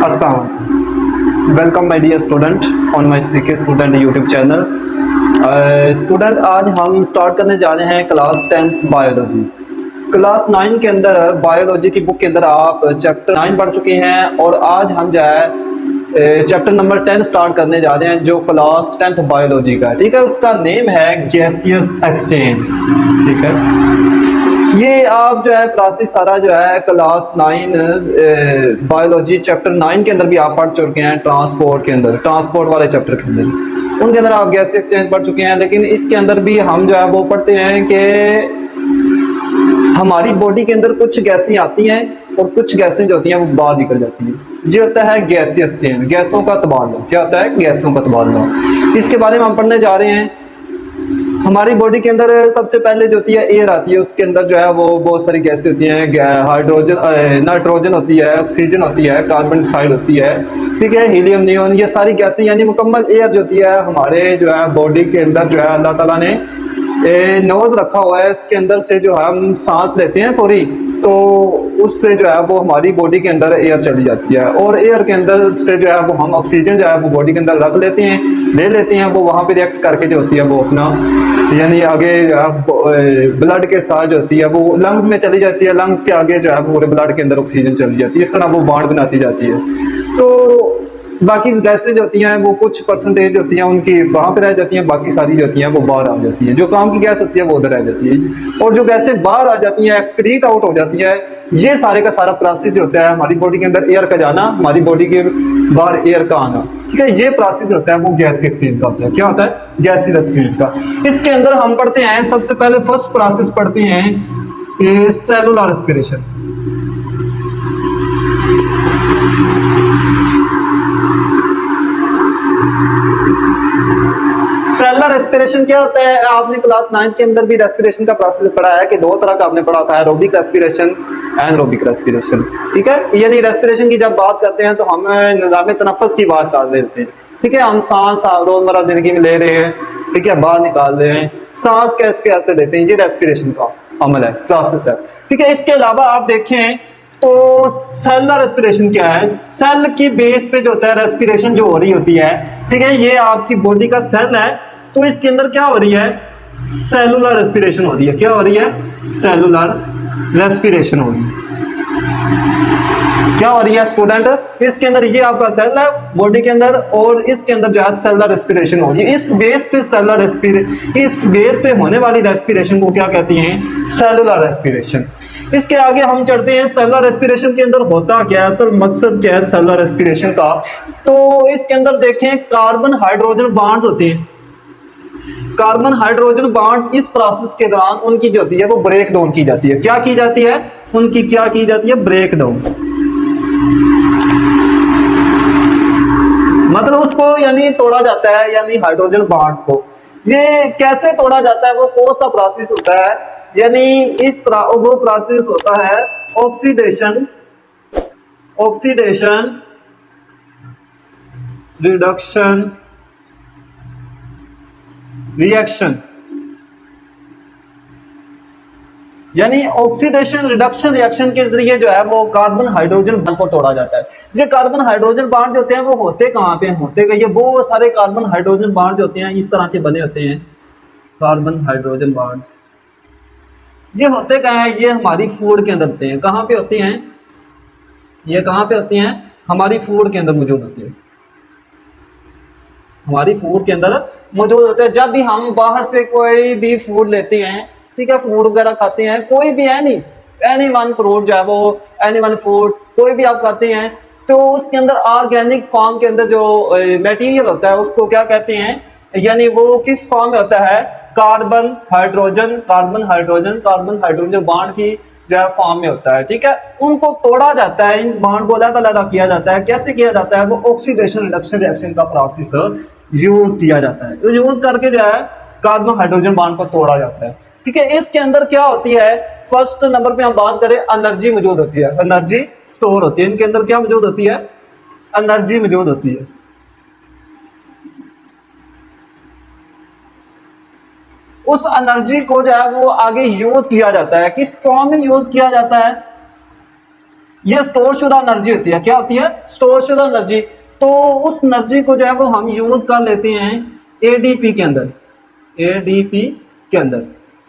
अस्सलाम, welcome my dear student on my CK student YouTube channel. Student, आज हम start करने जा रहे हैं क्लास 10th बायोलॉजी। क्लास 9 के अंदर बायोलॉजी की बुक के अंदर आप चैप्टर 9 पढ़ चुके हैं और आज हम जो है चैप्टर नंबर 10 स्टार्ट करने जा रहे हैं जो क्लास 10th बायोलॉजी का है। ठीक है, उसका नेम है गैसियस एक्सचेंज। ठीक है, ये आप जो है प्रोसेस सारा जो है क्लास 9 बायोलॉजी चैप्टर 9 के अंदर भी आप पढ़ चुके हैं। ट्रांसपोर्ट के अंदर, ट्रांसपोर्ट वाले चैप्टर के अंदर उनके अंदर आप गैस एक्सचेंज पढ़ चुके हैं। लेकिन इसके अंदर भी हम जो है वो पढ़ते हैं कि हमारी बॉडी के अंदर कुछ गैसें आती हैं और कुछ गैसें जो होती हैं वो बाहर निकल जाती हैं। ये होता है गैसीय एक्सचेंज, गैसों का तबादला। क्या होता है? गैसों का तबादला। इसके बारे में हम पढ़ने जा रहे हैं। हमारी बॉडी के अंदर सबसे पहले जो होती है एयर आती है, उसके अंदर जो है वो बहुत सारी गैसें होती हैं। हाइड्रोजन, नाइट्रोजन होती है, ऑक्सीजन होती है, कार्बन डाइऑक्साइड होती है। ठीक है, हीलियम, नियोन, ये सारी गैसें यानी मुकम्मल एयर जो होती है हमारे जो है बॉडी के अंदर जो है अल्लाह ताला ने नोज रखा हुआ है। इसके अंदर से जो हम सांस लेते हैं फौरी, तो उससे जो है वो हमारी बॉडी के अंदर एयर चली जाती है और एयर के अंदर से जो है वो हम ऑक्सीजन जो है वो बॉडी के अंदर रख लेते हैं, ले लेते हैं। वो वहाँ पे रिएक्ट करके जो होती है वो अपना यानी आगे ब्लड के साथ जो होती है वो लंग्स में चली जाती है। लंग्स के आगे जो है पूरे ब्लड के अंदर ऑक्सीजन चली जाती है। इस तरह वो बॉन्ड बनाती जाती है। तो बाकी गैसें जो होती हैं वो कुछ परसेंटेज होती हैं उनकी वहाँ पे रह जाती हैं, बाकी सारी जो होती हैं वो बाहर आ जाती हैं। जो काम की गैस होती है वो उधर रह जाती है और जो गैसें बाहर आ जाती हैं, एक्सक्रीट आउट हो जाती है। ये सारे का सारा प्रोसेस जो होता है हमारी बॉडी के अंदर एयर का जाना, हमारी बॉडी के बाहर एयर का आना। ठीक है, ये प्रोसेस होता है वो गैसीय एक्सचेंज का होता है। क्या होता है? गैसीय एक्सचेंज का। इसके अंदर हम पढ़ते हैं सबसे पहले फर्स्ट प्रोसेस पढ़ते हैं सेलुलर रेस्पिरेशन। सेलुलर रेस्पिरेशन क्या होता है? आपने क्लास 9 के अंदर भी रेस्पिरेशन का प्रोसेस पढ़ा है कि दो तरह का आपने पढ़ा था, एरोबिक रेस्पिरेशन, एनारोबिक रेस्पिरेशन। ठीक है, यानी रेस्पिरेशन की जब बात करते हैं तो हम निज़ाम तनफ्फुस की बात कर लेते हैं। ठीक है, हम सांस रोजमर्रा जिंदगी में ले रहे हैं, ठीक है, बाहर निकाल रहे हैं। सांस कैसे कैसे लेते हैं, ये रेस्पिरेशन का अमल है, प्रोसेस है। ठीक है, इसके अलावा आप देखें तो सेलुलर रेस्पिरेशन क्या है? सेल की बेस पे जो होता है रेस्पिरेशन जो हो रही होती है। ठीक है, ये आपकी बॉडी का सेल है तो इसके अंदर क्या हो रही है? सेलुलर रेस्पिरेशन हो रही है। क्या हो रही है? सेलुलर रेस्पिरेशन हो रही है। क्या हो रही है स्टूडेंट? इसके अंदर ये आपका सेल है बॉडी के अंदर और इसके अंदर जो है सेलुलर रेस्पिरेशन हो रही है। इस बेस पे सेलुलर इस बेस पे होने वाली रेस्पिरेशन को क्या कहती हैं? Cellular respiration. इसके आगे हम चढ़ते हैं सेलुलर रेस्पिरेशन के अंदर होता क्या है, असल मकसद क्या है सेलुलर रेस्पिरेशन का। तो इसके अंदर देखें कार्बन हाइड्रोजन बॉन्ड होते हैं। कार्बन हाइड्रोजन बॉन्ड इस प्रोसेस के दौरान उनकी जो होती है वो ब्रेक डाउन की जाती है। क्या की जाती है? उनकी क्या की जाती है? Break down. मतलब उसको यानी तोड़ा जाता है, यानी हाइड्रोजन बॉन्ड को। ये कैसे तोड़ा जाता है? वो कौन सा प्रोसेस होता है? यानी वो प्रोसेस होता है ऑक्सीडेशन, ऑक्सीडेशन रिडक्शन रिएक्शन। यानी ऑक्सीडेशन रिडक्शन रिएक्शन के जरिए जो है वो कार्बन हाइड्रोजन बॉन्ड को तोड़ा जाता है। ये कार्बन हाइड्रोजन बॉन्ड जो होते हैं वो होते कहाँ पे? होते ये वो सारे कार्बन हाइड्रोजन बॉन्ड जो होते हैं इस तरह के बने होते हैं। कार्बन हाइड्रोजन बॉन्ड्स ये होते कहाँ हैं? ये हमारी फूड के अंदर होते हैं। कहाँ पे होते हैं? ये कहाँ पे होते हैं? हमारी फूड के अंदर मौजूद होते हैं। हमारी फूड के अंदर मौजूद होते हैं। जब भी हम बाहर से कोई भी फूड लेते हैं, ठीक है, फूड वगैरह खाते हैं, कोई भी एनी वन फ्रूट जो है वो एनी वन फूड कोई भी आप खाते हैं तो उसके अंदर ऑर्गेनिक फॉर्म के अंदर जो मटेरियल होता है उसको क्या कहते हैं? यानी वो किस फॉर्म में होता है? Carbon hydrogen, carbon hydrogen, carbon hydrogen bond की जो है फॉर्म में होता है। ठीक है, उनको तोड़ा जाता है, इन बॉन्ड को अलग-अलग किया जाता है। कैसे किया जाता है? वो ऑक्सीडेशन रिडक्शन रिएक्शन का प्रोसेस यूज किया जाता है। यूज करके जो है कार्बन हाइड्रोजन बॉन्ड को तोड़ा जाता है। ठीक है, इसके अंदर क्या होती है? फर्स्ट नंबर पे हम बात करें, एनर्जी मौजूद होती है, एनर्जी स्टोर होती है। इनके अंदर क्या मौजूद होती है? एनर्जी मौजूद होती है। उस एनर्जी को जो है वो आगे यूज किया जाता है। किस फॉर्म में यूज किया जाता है? ये स्टोर शुदा एनर्जी होती है। क्या होती है? स्टोर शुदा एनर्जी। तो उस एनर्जी को जो है वो हम यूज कर लेते हैं एडीपी के अंदर। एडीपी के अंदर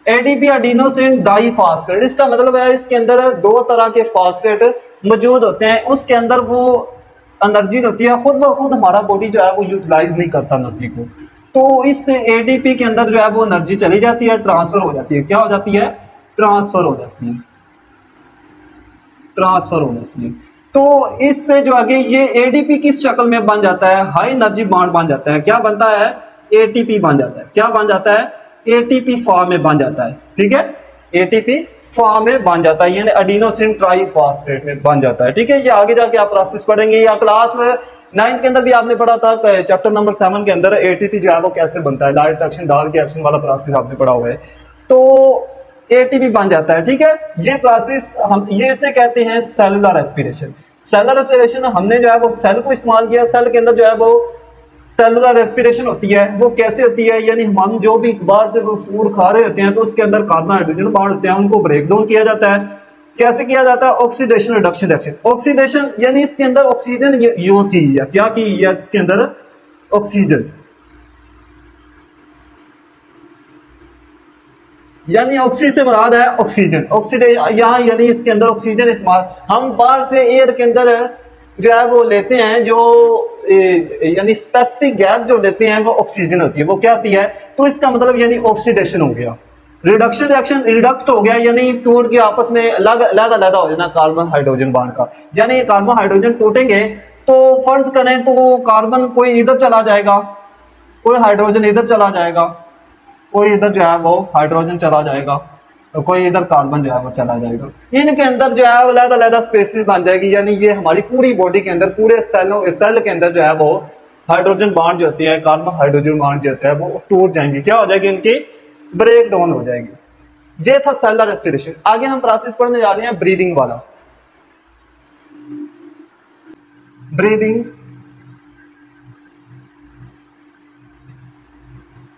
एडीपी एडिनोसिन डाइफॉस्फेट, इसका मतलब है इसके अंदर दो तरह के फॉस्फेट मौजूद होते हैं। उसके अंदर वो एनर्जी होती है खुद ब खुद हमारा बॉडी जो है वो यूटिलाइज नहीं करता एनर्जी को, तो इस एडीपी के अंदर जो है वो एनर्जी चली जाती है, ट्रांसफर हो जाती है। क्या हो जाती है? ट्रांसफर हो जाती है। ट्रांसफर हो जाती है। तो इससे जो आगे ये एडीपी किस शक्ल में बन जाता है? हाई एनर्जी बॉन्ड बन जाता है। क्या बनता है? एटीपी बन जाता है। क्या बन जाता है? एटीपी फॉर्म में बन जाता है। ठीक है, एटीपी फॉर्म में बन जाता है, यानी एडिनोसिन ट्राइफॉस्फेट में बन जाता है। ठीक है, ये आगे जाके आप प्रोसेस पढ़ेंगे, या क्लास 9th के अंदर भी आपने पढ़ा था, चैप्टर नंबर 7 के अंदर एटीपी जो है वो कैसे बनता है, लाइट एक्शन डार्क एक्शन वाला प्रोसेस आपने पढ़ा हुआ है। तो एटीपी बन जाता है। ठीक है, ये प्रोसेस हम ये इसे कहते हैं सेलुलर रेस्पिरेशन। सेलुलर रेस्पिरेशन हमने जो है वो सेल को इस्तेमाल किया, सेल के अंदर जो है वो सेलुलर रेस्पिरेशन होती है। वो कैसे होती है? यानी हम जो भी बाहर से फूड खा रहे होते हैं तो उसके अंदर कार्बन हाइड्रोजन बाहर होते हैं, उनको ब्रेक डाउन किया जाता है। कैसे किया जाता है? Oxidation reduction reaction. ऑक्सीडेशन यानी इसके अंदर ऑक्सीजन यूज की है। क्या की है इसके अंदर? ऑक्सीजन, यानी ऑक्सी से मुराद है ऑक्सीजन। ऑक्सीडेशन यहाँ यानी इसके अंदर ऑक्सीजन इस्तेमाल, हम बाहर से एयर के अंदर जो है वो लेते हैं, जो यानी स्पेसिफिक गैस जो लेते हैं वो ऑक्सीजन होती है। वो क्या होती है? तो इसका मतलब यानी ऑक्सीडेशन हो गया। रिडक्शन रिएक्शन, रिडक्ट हो गया यानी टूट के आपस में अलग अलग हो जाना कार्बन हाइड्रोजन बॉन्ड का। यानी कार्बन हाइड्रोजन टूटेंगे तो फर्ज करें तो कार्बन कोई इधर चला जाएगा, कोई हाइड्रोजन इधर चला जाएगा, कोई इधर जो है वो हाइड्रोजन चला जाएगा, तो कोई इधर कार्बन जो है वो चला जाएगा। इनके अंदर जो है अलग अलग स्पेसीज बन जाएगी, यानी ये हमारी पूरी बॉडी के अंदर पूरे सेल के अंदर जो है वो हाइड्रोजन बॉन्ड जो होती है, कार्बन हाइड्रोजन बॉन्ड जो होता है वो टूट जाएंगे। क्या हो जाएगी? इनकी ब्रेक डाउन हो जाएगी। ये था सेलुलर रेस्पिरेशन। आगे हम प्रोसेस पढ़ने जा रहे हैं ब्रीदिंग वाला। ब्रीदिंग,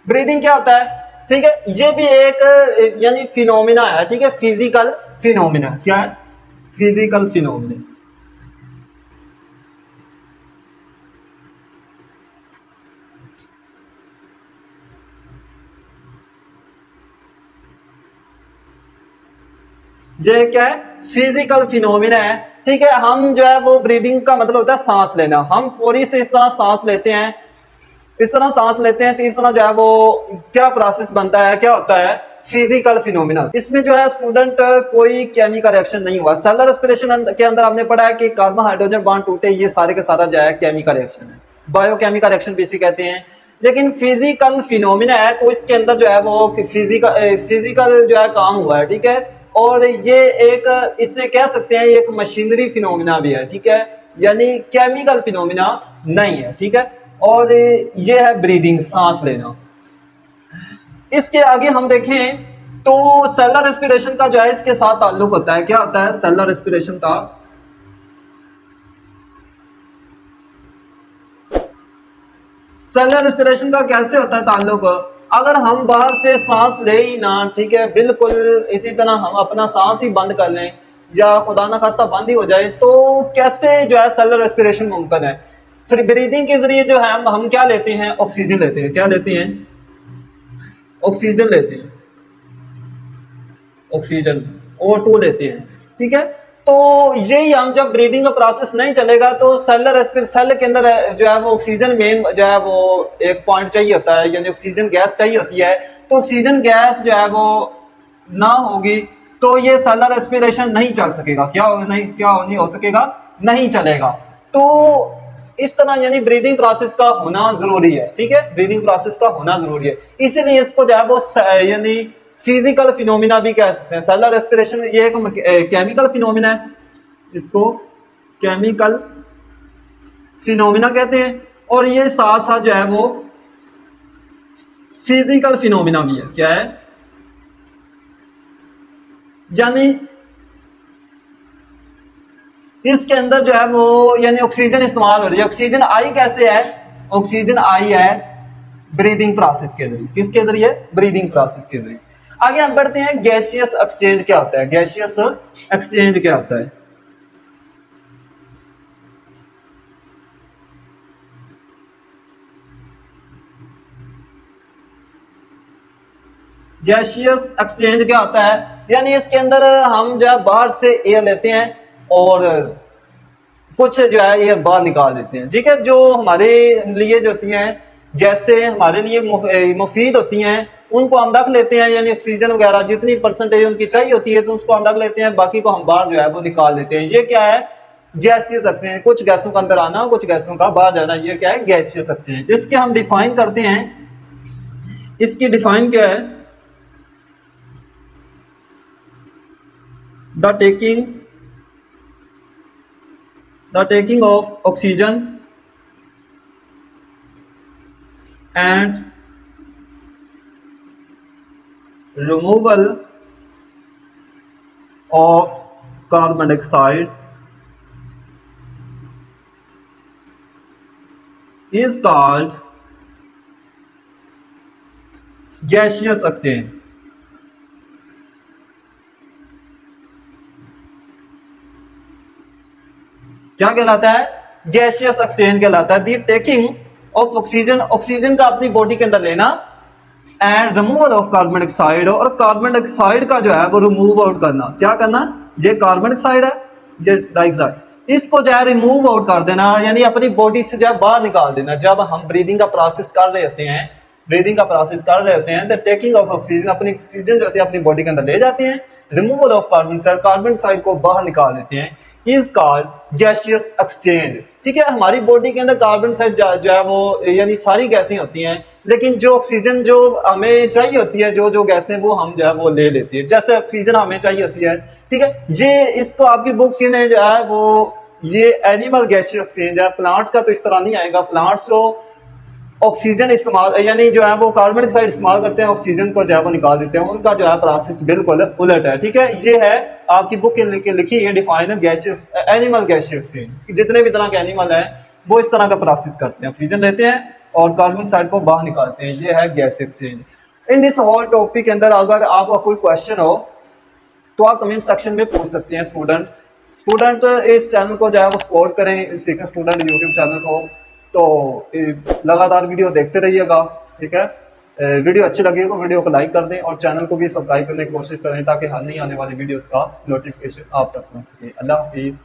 ब्रीदिंग क्या होता है? ठीक है, ये भी एक यानी फिनोमिना है। ठीक है, फिजिकल फिनोमिना। क्या है? Physical phenomena. ये क्या है? फिजिकल फिनोमिना है। ठीक है, हम जो है वो ब्रीदिंग का मतलब होता है सांस लेना। हम पूरी से इस तरह सांस लेते हैं, इस तरह सांस लेते हैं, तो इस तरह जो है वो क्या प्रोसेस बनता है, क्या होता है? Physical phenomena. इसमें जो है स्टूडेंट कोई केमिकल रिएक्शन नहीं हुआ। सेलुलर रेस्पिरेशन के अंदर हमने पढ़ा है कि कार्बन हाइड्रोजन बॉन्ड टूटे, ये सारे के सारा जो है केमिकल रिएक्शन है, बायोकेमिकल रिएक्शन भी इसे कहते हैं। लेकिन फिजिकल फिनोमिना है तो इसके अंदर जो है वो फिजिकल जो है काम हुआ है। ठीक है, और ये एक इससे कह सकते हैं एक मशीनरी फिनोमिना भी है। ठीक है, यानी केमिकल फिनोमिना नहीं है। ठीक है, और ये है ब्रीदिंग, सांस लेना। इसके आगे हम देखें तो सेलुलर रेस्पिरेशन का जो है इसके साथ ताल्लुक होता है। क्या होता है सेलुलर रेस्पिरेशन का? सेलुलर रेस्पिरेशन का कैसे होता है ताल्लुक? अगर हम बाहर से सांस ले ही ना, ठीक है, बिल्कुल इसी तरह हम अपना सांस ही बंद कर लें या खुदा ना खास्ता बंद ही हो जाए, तो कैसे जो है सेलुलर रेस्पिरेशन मुमकिन है? फिर ब्रीदिंग के जरिए जो है हम क्या लेते हैं? ऑक्सीजन लेते हैं। क्या लेते हैं? ऑक्सीजन लेते हैं, ऑक्सीजन O2 लेते हैं। ठीक है, तो यही हम जब ब्रीदिंग का प्रोसेस नहीं चलेगा तो सेल के अंदर जो है वो ऑक्सीजन मेन जो है वो एक पॉइंट चाहिए होता है, यानी ऑक्सीजन गैस चाहिए होती है। तो ऑक्सीजन गैस जो है वो ना होगी तो ये सेलुलर रेस्पिरेशन नहीं चल सकेगा। क्या नहीं हो सकेगा? नहीं चलेगा। तो इस तरह यानी ब्रीदिंग प्रोसेस का होना जरूरी है। ठीक है, ब्रीदिंग प्रोसेस का होना जरूरी है, इसीलिए इसको जो है वो यानी फिजिकल फिनोमिना भी कह सकते हैं। सेलुलर रेस्पिरेशन ये एक केमिकल फिनोमिना है, इसको केमिकल फिनोमिना कहते हैं, और ये साथ साथ जो है वो फिजिकल फिनोमिना भी है। क्या है? यानी इसके अंदर जो है वो यानी ऑक्सीजन इस्तेमाल हो रही है। ऑक्सीजन आई कैसे है? ऑक्सीजन आई है ब्रीदिंग प्रोसेस के जरिए। किसके जरिए? ब्रीदिंग प्रोसेस के जरिए। आगे हम बढ़ते हैं, गैसियस एक्सचेंज क्या होता है? गैसियस एक्सचेंज क्या होता है? गैसियस एक्सचेंज क्या होता है, यानी इसके अंदर हम जो है बाहर से एयर लेते हैं और कुछ जो है ये बाहर निकाल देते हैं। ठीक है, जो हमारे लिए जो होती हैं गैसें हमारे लिए मुफीद होती हैं उनको हम रख लेते हैं, यानी ऑक्सीजन वगैरह जितनी परसेंटेज उनकी चाहिए होती है तो उसको हम रख लेते हैं, बाकी को हम बाहर जो है वो निकाल देते हैं। ये क्या है, गैसियस एक्सचेंज। कुछ गैसों का अंदर आना, कुछ गैसों का बाहर जाना, ये क्या है, गैसियस एक्सचेंज। इसके हम डिफाइन करते हैं, इसकी डिफाइन क्या है, the taking of oxygen and removal of carbon dioxide is called gaseous exchange। क्या कहलाता है, गैसियस एक्सचेंज कहलाता है। दी टेकिंग ऑफ ऑक्सीजन, ऑक्सीजन का अपनी बॉडी के अंदर लेना, and removal of carbon dioxide, और कार्बन डाइऑक्साइड का जो है वो रिमूव आउट करना। क्या करना, ये कार्बन डाइऑक्साइड है, ये डाइऑक्साइड, इसको जो है रिमूव आउट कर देना, यानी अपनी बॉडी से जो है बाहर निकाल देना। जब हम ब्रीदिंग का प्रोसेस कर रहे होते हैं, तो टेकिंग ऑफ ऑक्सीजन, अपनी ऑक्सीजन जो होती है अपनी बॉडी के अंदर ले जाते हैं, removal of carbon dioxide, carbon dioxide को बाहर निकाल देते हैं, इज कॉल्ड गैसियस एक्सचेंज। ठीक है, हमारी बॉडी के अंदर कार्बन डाइऑक्साइड जो है वो यानी सारी गैसें होती हैं, लेकिन जो ऑक्सीजन जो हमें चाहिए होती है, जो गैसें वो हम जो है वो ले लेती है, जैसे ऑक्सीजन हमें चाहिए होती है। ठीक है, ये इसको आपकी बुक ने जो है वो ये एनिमल गैसियस एक्सचेंज है। प्लांट्स का तो इस तरह नहीं आएगा, प्लांट्स तो ऑक्सीजन इस्तेमाल यानी जो है वो कार्बन डाइऑक्साइड इस्तेमाल करते हैं, ऑक्सीजन को जो है वो निकाल देते हैं, उनका जो है प्रोसेस बिल्कुल उलट है। ठीक है, ये है आपकी बुक के लिखी, ये डिफाइन है गैसियस एनिमल गैसियस एक्सचेंज। जितने भी तरह के एनिमल हैं वो इस तरह का प्रोसेस करते हैं, ऑक्सीजन लेते हैं और कार्बन डाइऑक्साइड को बाहर निकालते हैं, ये है gas exchange. In this whole topic के अंदर अगर आपका कोई क्वेश्चन हो तो आप कमेंट सेक्शन में पूछ सकते हैं। स्टूडेंट इस चैनल को जो है वो सपोर्ट करें, सीखा स्टूडेंट यूट्यूब चैनल को, तो लगातार वीडियो देखते रहिएगा। ठीक है, वीडियो अच्छी लगी तो वीडियो को लाइक कर दें और चैनल को भी सब्सक्राइब करने की कोशिश करें ताकि हाल नहीं आने वाली वीडियोस का नोटिफिकेशन आप तक पहुंच सके। अल्लाह हाफिज़।